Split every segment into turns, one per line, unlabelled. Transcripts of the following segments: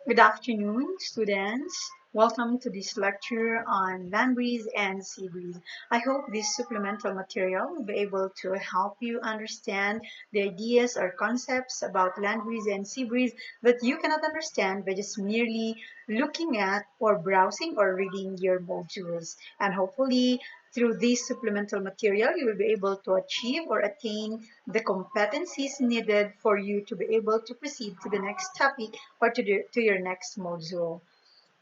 Good afternoon, students. Welcome to this lecture on land breeze and sea breeze. I hope this supplemental material will be able to help you understand the ideas or concepts about land breeze and sea breeze that you cannot understand by just merely looking at or browsing or reading your modules. And hopefully, through this supplemental material, you will be able to achieve or attain the competencies needed for you to be able to proceed to the next topic or to your next module.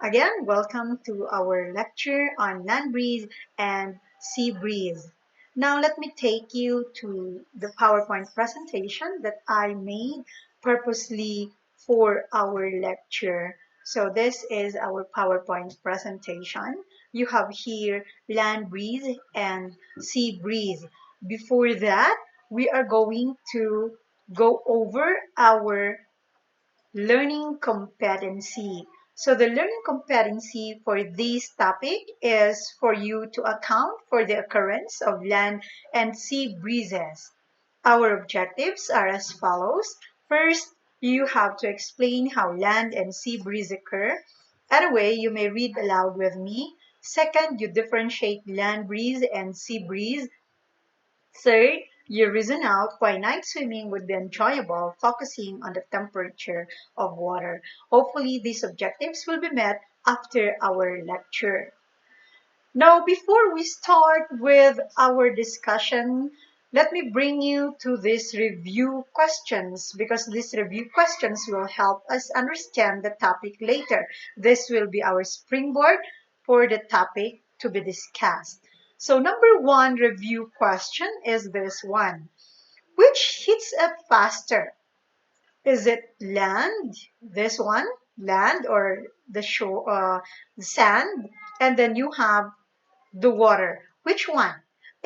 Again, welcome to our lecture on land breeze and sea breeze. Now let me take you to the PowerPoint presentation that I made purposely for our lecture. So this is our PowerPoint presentation. You have here land breeze and sea breeze. Before that, we are going to go over our learning competency. So the learning competency for this topic is for you to account for the occurrence of land and sea breezes. Our objectives are as follows. First, you have to explain how land and sea breeze occur. Either way, you may read aloud with me. Second, you differentiate land breeze and sea breeze. Third, you reason out why night swimming would be enjoyable, focusing on the temperature of water. Hopefully, these objectives will be met after our lecture. Now, before we start with our discussion, let me bring you to these review questions because these review questions will help us understand the topic later. This will be our springboard for the topic to be discussed. So, number one review question is this one. Which heats up faster? Is it land, this one, land or the shore, the sand? And then you have the water. Which one?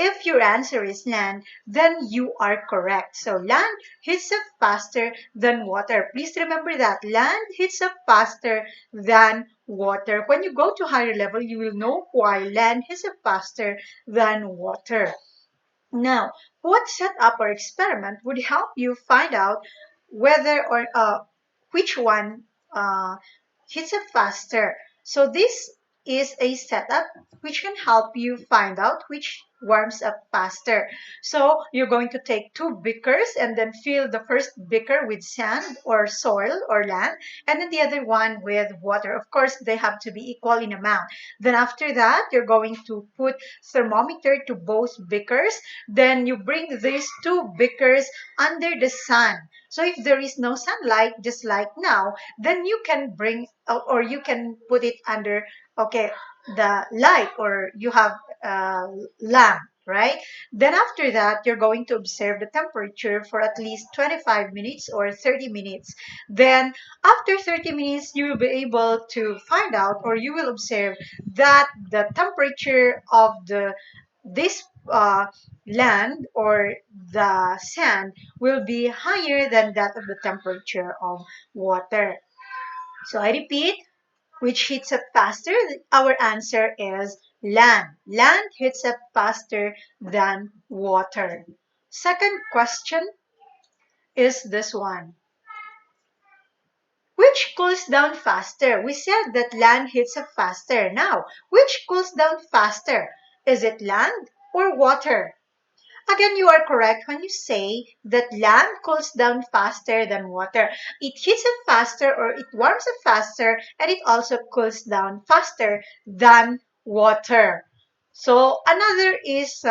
If your answer is land, then you are correct. So land heats up faster than water. Please remember that land heats up faster than water. When you go to higher level, you will know why land heats up faster than water. Now, what setup or experiment would help you find out whether or which one hits it faster? So this is a setup which can help you find out which warms up faster. So you're going to take two beakers and then fill the first beaker with sand or soil or land, and then the other one with water. Of course, they have to be equal in amount. Then after that, you're going to put thermometer to both beakers. Then you bring these two beakers under the sun. So if there is no sunlight, just like now, then you can bring or you can put it under, okay, the light, or you have lamp, right? Then after that, you're going to observe the temperature for at least 25 minutes or 30 minutes. Then after 30 minutes, you will be able to find out, or you will observe that the temperature of this land or the sand will be higher than that of the temperature of water. So I repeat, which heats up faster? Our answer is land. Land heats up faster than water. Second question is this one. Which cools down faster? We said that land heats up faster. Now, which cools down faster? Is it land or water? Again, you are correct when you say that land cools down faster than water. It heats up faster or it warms up faster, and it also cools down faster than water. So another is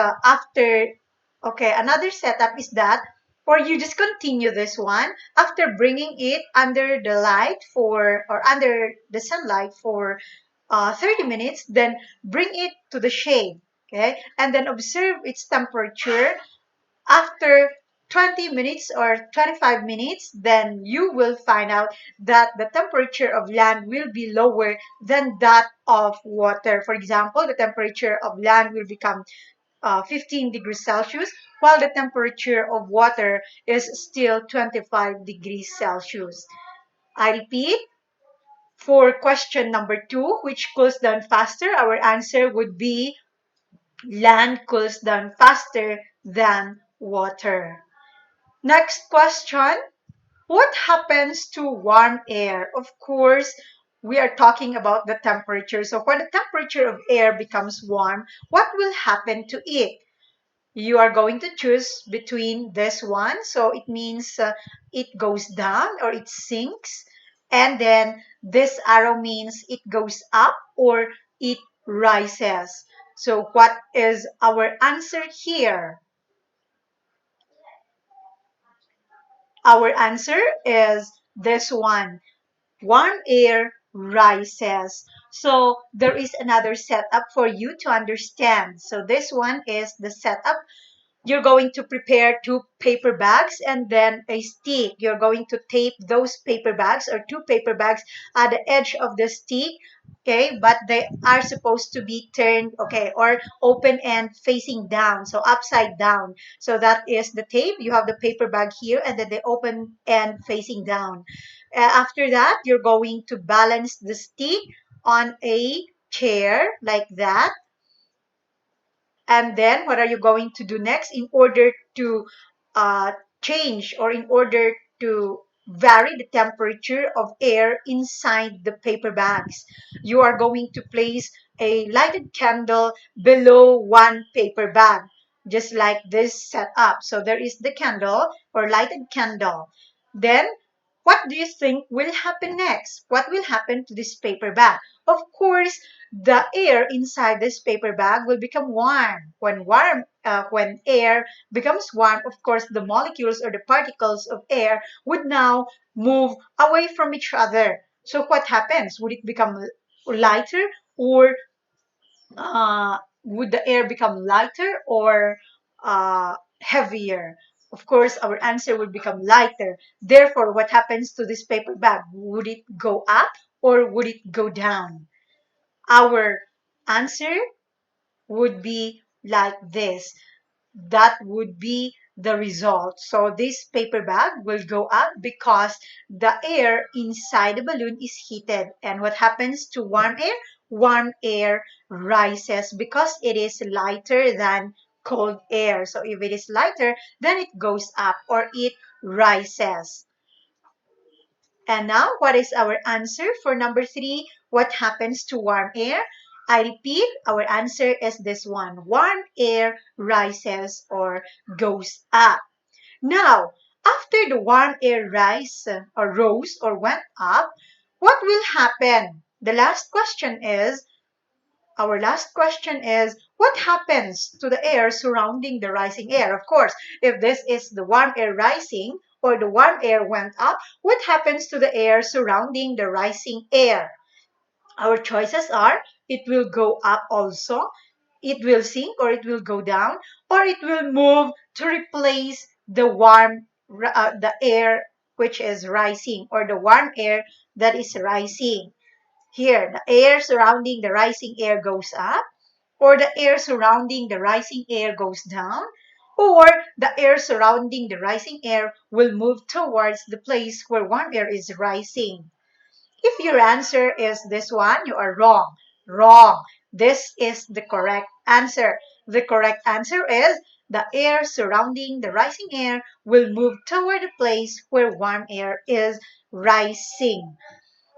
another setup is that, or you just continue this one after bringing it under the light for, or under the sunlight for 30 minutes, then bring it to the shade. Okay, and then observe its temperature after 20 minutes or 25 minutes. Then you will find out that the temperature of land will be lower than that of water. For example, the temperature of land will become 15 degrees Celsius, while the temperature of water is still 25 degrees Celsius. I repeat, for question number 2, which cools down faster, our answer would be land cools down faster than water. Next question. What happens to warm air? Of course, we are talking about the temperature. So when the temperature of air becomes warm, what will happen to it? You are going to choose between this one. So it means it goes down or it sinks. And then this arrow means it goes up or it rises. So what is our answer here? Our answer is this one. Warm air rises. So there is another setup for you to understand. So this one is the setup. You're going to prepare two paper bags and then a stick. You're going to tape those paper bags or two paper bags at the edge of the stick. Okay, but they are supposed to be turned, okay, or open and facing down, so upside down. So that is the tape. You have the paper bag here and then the open and facing down. After that, you're going to balance the stick on a chair like that. And then what are you going to do next in order to uh, change or in order to vary the temperature of air inside the paper bags? You are going to place a lighted candle below one paper bag, just like this setup. So there is the candle or lighted candle. Then what do you think will happen next? What will happen to this paper bag? Of course, the air inside this paper bag will become warm. When air becomes warm, of course, the molecules or the particles of air would now move away from each other. So what happens? Would it become lighter or would the air become lighter or heavier? Of course, our answer would become lighter. Therefore, what happens to this paper bag? Would it go up or would it go down? Our answer would be like this. That would be the result. So this paper bag will go up because the air inside the balloon is heated. And what happens to warm air? Warm air rises because it is lighter than cold air. So if it is lighter, then it goes up or it rises. And now, what is our answer for number 3? What happens to warm air? I repeat, our answer is this one. Warm air rises or goes up. Now, after the warm air rose or went up, what will happen? Our last question is, what happens to the air surrounding the rising air? Of course, if this is the warm air rising or the warm air went up, what happens to the air surrounding the rising air? Our choices are, it will go up also, it will sink or it will go down, or it will move to replace the air which is rising or the warm air that is rising. Here, the air surrounding the rising air goes up, or the air surrounding the rising air goes down, or the air surrounding the rising air will move towards the place where warm air is rising. If your answer is this one, you are wrong. Wrong. This is the correct answer. The correct answer is the air surrounding the rising air will move toward the place where warm air is rising.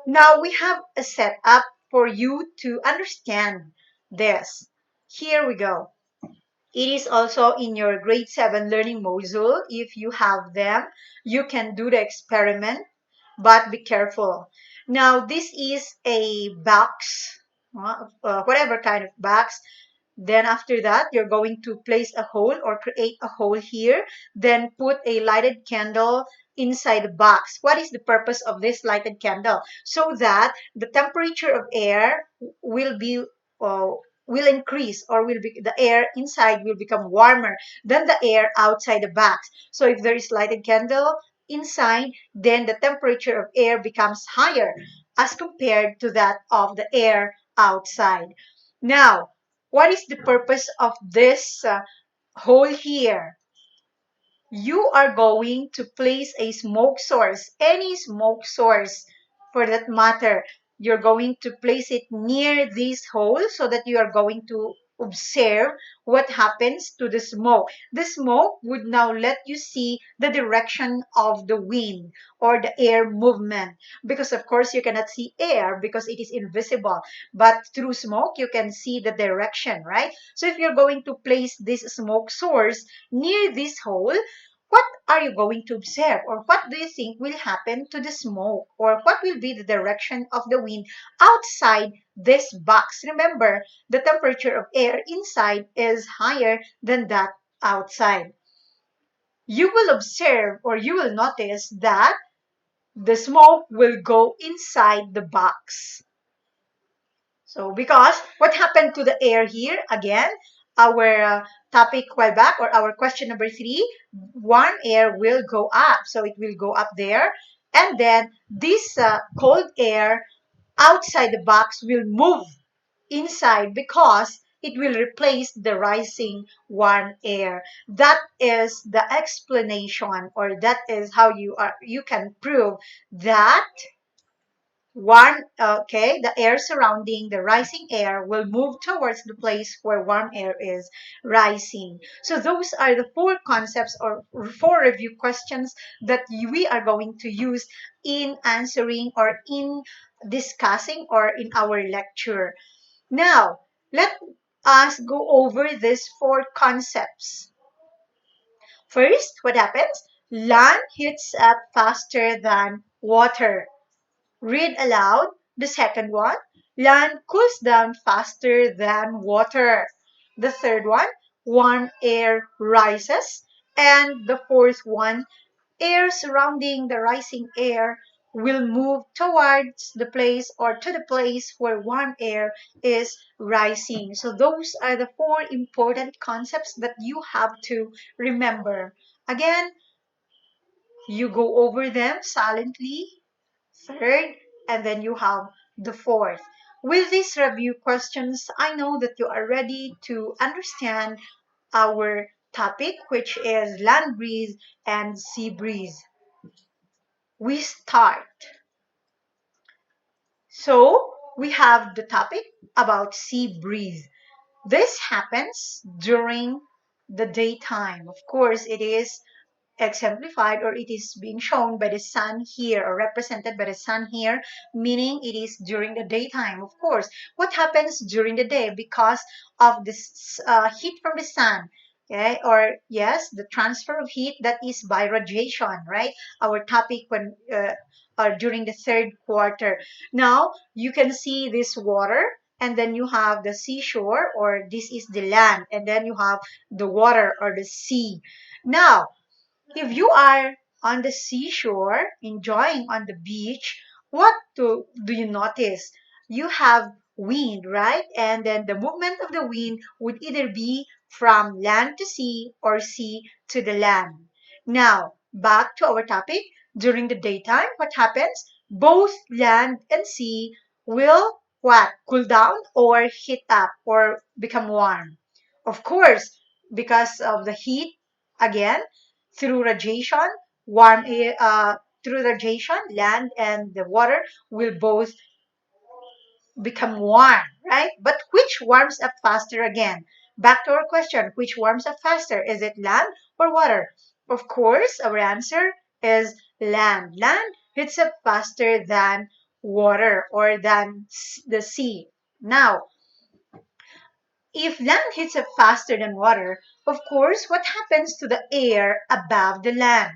Now we have a setup for you to understand this. Here we go. It is also in your grade 7 learning module. If you have them, you can do the experiment, but be careful. Now, this is a box, whatever kind of box. Then after that, you're going to place a hole or create a hole here. Then put a lighted candle inside the box. What is the purpose of this lighted candle? So that the temperature of air will be will increase or will be the air inside will become warmer than the air outside the box. So if there is lighted candle inside, then the temperature of air becomes higher as compared to that of the air outside. Now, what is the purpose of this hole here? You are going to place a smoke source, any smoke source for that matter. You're going to place it near this hole so that you are going to observe what happens to the smoke. The smoke would now let you see the direction of the wind or the air movement, because of course you cannot see air because it is invisible, but through smoke you can see the direction, right? So if you're going to place this smoke source near this hole, what are you going to observe, or what do you think will happen to the smoke, or what will be the direction of the wind outside this box? Remember, the temperature of air inside is higher than that outside. You will observe, or you will notice that the smoke will go inside the box. So because what happened to the air here? Again, our topic while back, or our question number 3, warm air will go up. So it will go up there. And then this cold air outside the box will move inside because it will replace the rising warm air. That is the explanation, or that is how you can prove that the air surrounding the rising air will move towards the place where warm air is rising. So those are the 4 concepts or 4 review questions that we are going to use in answering or in discussing or in our lecture. Now, let us go over these 4 concepts. First, what happens? Land heats up faster than water. Read aloud the second one. Land cools down faster than water. The third one, warm air rises. And the fourth one, air surrounding the rising air will move towards the place or to the place where warm air is rising. So those are the 4 important concepts that you have to remember. Again, you go over them silently. Third, and then you have the fourth. With these review questions, I know that you are ready to understand our topic, which is land breeze and sea breeze. We start. So, we have the topic about sea breeze. This happens during the daytime. Of course, it is exemplified, or it is being shown by the sun here, or represented by the sun here, meaning it is during the daytime. Of course, what happens during the day because of this heat from the sun? Okay, or yes, the transfer of heat, that is by radiation, right? Our topic when during the third quarter. Now you can see this water, and then you have the seashore, or this is the land, and then you have the water or the sea. Now, if you are on the seashore, enjoying on the beach, what do you notice? You have wind, right? And then the movement of the wind would either be from land to sea or sea to the land. Now, back to our topic. During the daytime, what happens? Both land and sea will what? Cool down or heat up or become warm. Of course, because of the heat, again, through radiation, warm air, through radiation, land and the water will both become warm, right? But which warms up faster again? Back to our question, which warms up faster? Is it land or water? Of course, our answer is land. Land heats up faster than water or than the sea. Now, if land heats up faster than water, of course, what happens to the air above the land?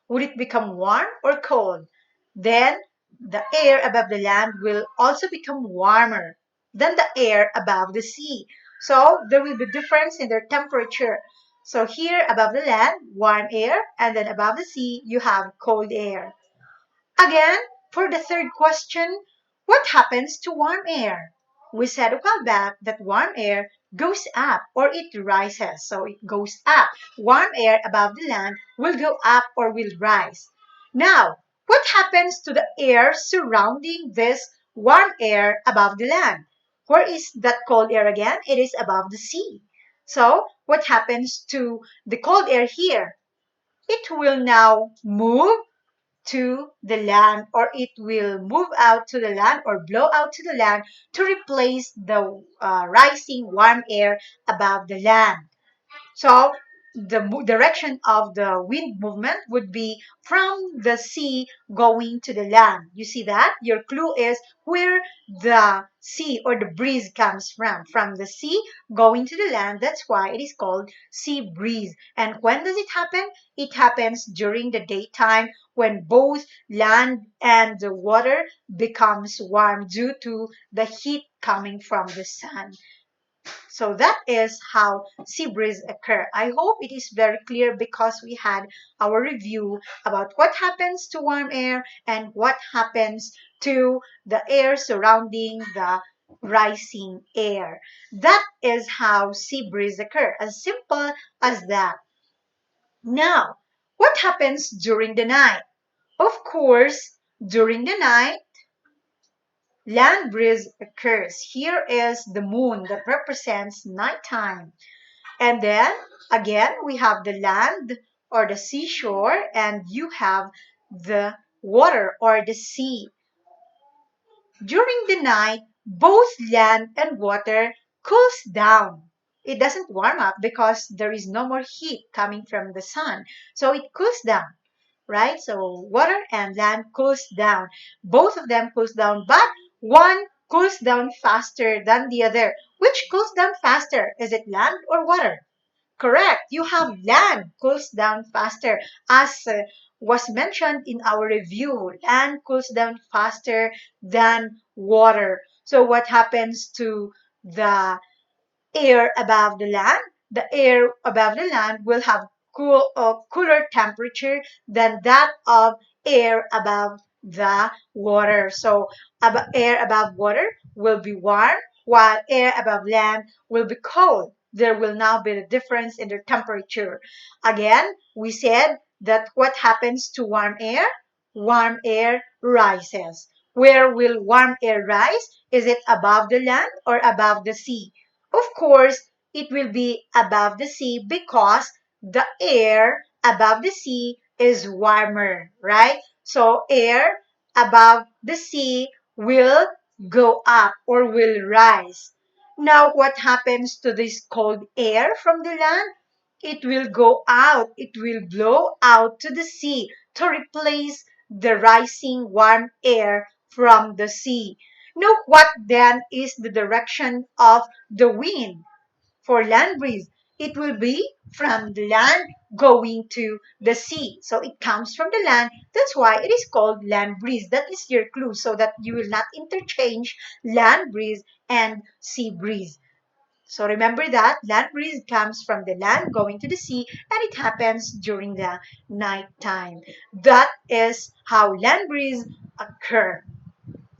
Would it become warm or cold? Then the air above the land will also become warmer than the air above the sea. So there will be difference in their temperature. So here above the land, warm air, and then above the sea, you have cold air. Again, for the third question, what happens to warm air? We said a while back that warm air goes up or it rises. So it goes up. Warm air above the land will go up or will rise. Now, what happens to the air surrounding this warm air above the land? Where is that cold air again? It is above the sea. So, what happens to the cold air here? It will now move to the land, or it will move out to the land or blow out to the land to replace the rising warm air above the land. So the direction of the wind movement would be from the sea going to the land. You see that? Your clue is where the sea or the breeze comes from the sea going to the land. That's why it is called sea breeze. And when does it happen? It happens during the daytime when both land and the water becomes warm due to the heat coming from the sun. So that is how sea breeze occur. I hope it is very clear because we had our review about what happens to warm air and what happens to the air surrounding the rising air. That is how sea breeze occur. As simple as that. Now, what happens during the night? Of course, during the night, land breeze occurs. Here is the moon that represents nighttime. And then again, we have the land or the seashore, and you have the water or the sea. During the night, both land and water cools down. It doesn't warm up because there is no more heat coming from the sun. So it cools down, right? So water and land cools down. Both of them cools down, but one cools down faster than the other. Which cools down faster? Is it land or water? Correct. You have land cools down faster. As was mentioned in our review, land cools down faster than water. So what happens to the air above the land? The air above the land will have cooler temperature than that of air above the water. So air above water will be warm, while air above land will be cold. There will now be a difference in the temperature. Again, we said that what happens to warm air? Warm air rises. Where will warm air rise? Is it above the land or above the sea? Of course, it will be above the sea because the air above the sea is warmer, right? So air above the sea will go up or will rise. Now, what happens to this cold air from the land? It will go out. It will blow out to the sea to replace the rising warm air from the sea. Now, what then is the direction of the wind for land breeze? It will be from the land going to the sea. So it comes from the land. That's why it is called land breeze. That is your clue so that you will not interchange land breeze and sea breeze. So remember that land breeze comes from the land going to the sea, and it happens during the night time. That is how land breeze occur.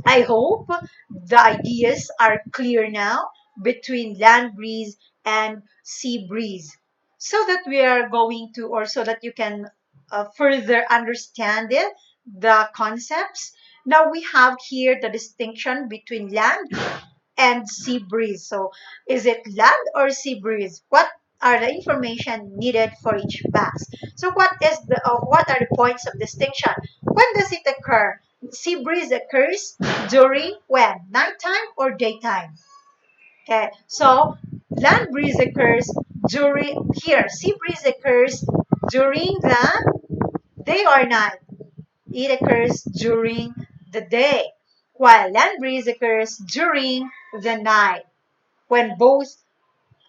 I hope the ideas are clear now between land breeze and sea breeze, so that we are going to, or so that you can further understand it, the concepts. Now we have here the distinction between land and sea breeze. So is it land or sea breeze? What are the information needed for each box? So what are the points of distinction? When does it occur? Sea breeze occurs during when? Nighttime or daytime? Okay, so land breeze occurs during here. Sea breeze occurs during the day or night. It occurs during the day, while land breeze occurs during the night when both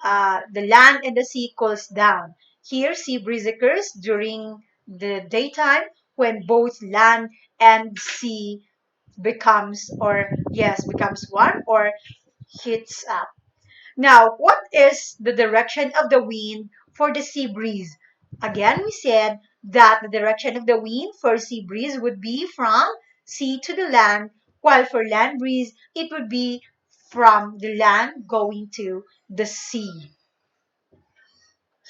the land and the sea cools down. Here, sea breeze occurs during the daytime when both land and sea becomes warm or heats up. Now, what is the direction of the wind for the sea breeze? Again, we said that the direction of the wind for sea breeze would be from sea to the land, while for land breeze, it would be from the land going to the sea.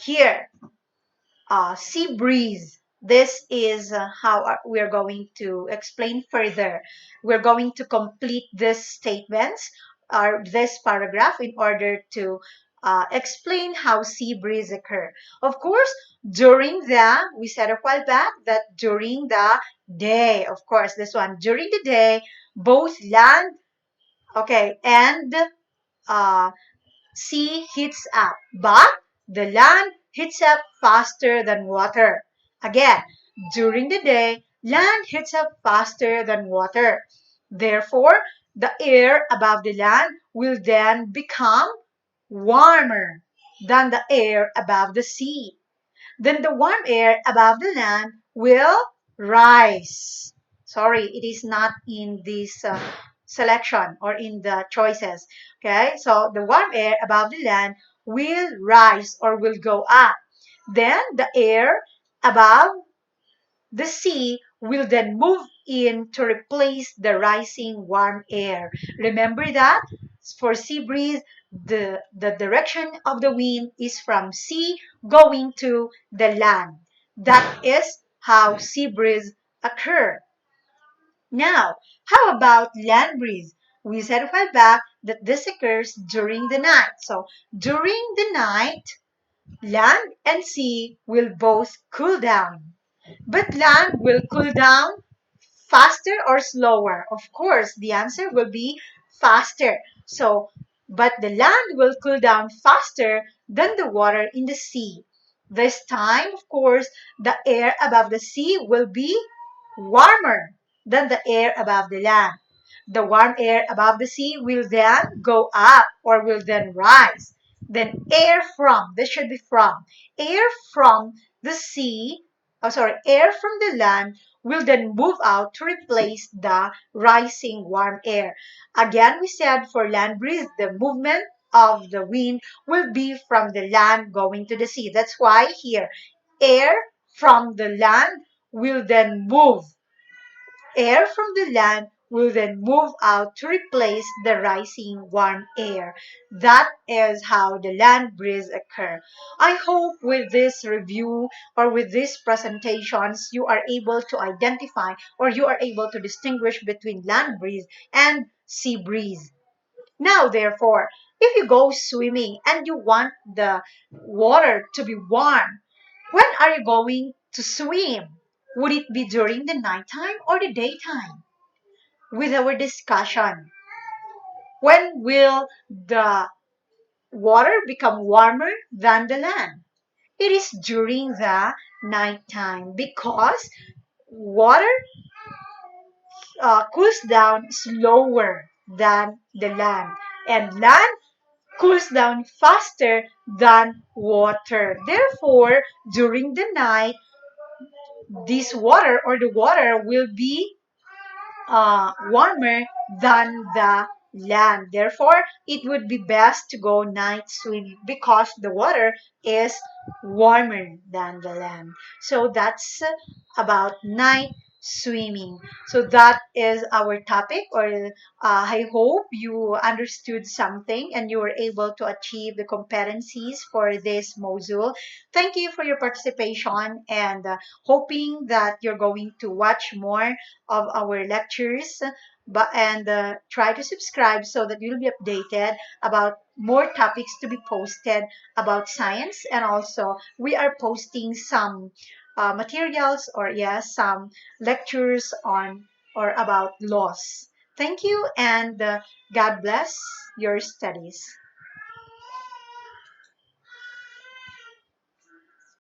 Here, sea breeze. This is how we're going to explain further. We're going to complete these statements or this paragraph in order to explain how sea breeze occur. Of course, we said a while back that during the day, of course, this one, during the day, both land, okay, and uh, sea heats up, but the land heats up faster than water. Again, during the day, land heats up faster than water. Therefore, the air above the land will then become warmer than the air above the sea. Then the warm air above the land will rise. Sorry, it is not in this selection or in the choices. Okay, so the warm air above the land will rise or will go up. Then the air above the sea will then move in to replace the rising warm air. Remember that for sea breeze, the direction of the wind is from sea going to the land. That is how sea breeze occur. Now, how about land breeze? We said a while back that this occurs during the night. So during the night, land and sea will both cool down. But land will cool down faster or slower? Of course, the answer will be faster. So, but the land will cool down faster than the water in the sea. This time, of course, the air above the sea will be warmer than the air above the land. The warm air above the sea will then go up or will then rise. Then this should be air from the sea, air from the land will then move out to replace the rising warm air. Again, we said for land breeze, the movement of the wind will be from the land going to the sea. That's why here, air from the land will then move. Air from the land will then move out to replace the rising warm air. That is how the land breeze occur. I hope with this review or with these presentations, you are able to identify or you are able to distinguish between land breeze and sea breeze. Now, therefore, if you go swimming and you want the water to be warm, when are you going to swim? Would it be during the nighttime or the daytime? With our discussion, when will the water become warmer than the land? It is during the nighttime because water cools down slower than the land, and land cools down faster than water. Therefore, during the night, this water or the water will be warmer than the land. Therefore, it would be best to go night swimming because the water is warmer than the land. So that's about night swimming. So that is our topic, or I hope you understood something and you were able to achieve the competencies for this module. Thank you for your participation and hoping that you're going to watch more of our lectures, and try to subscribe so that you'll be updated about more topics to be posted about science. And also we are posting some materials, or yes, some lectures on or about laws. Thank you, and God bless your studies.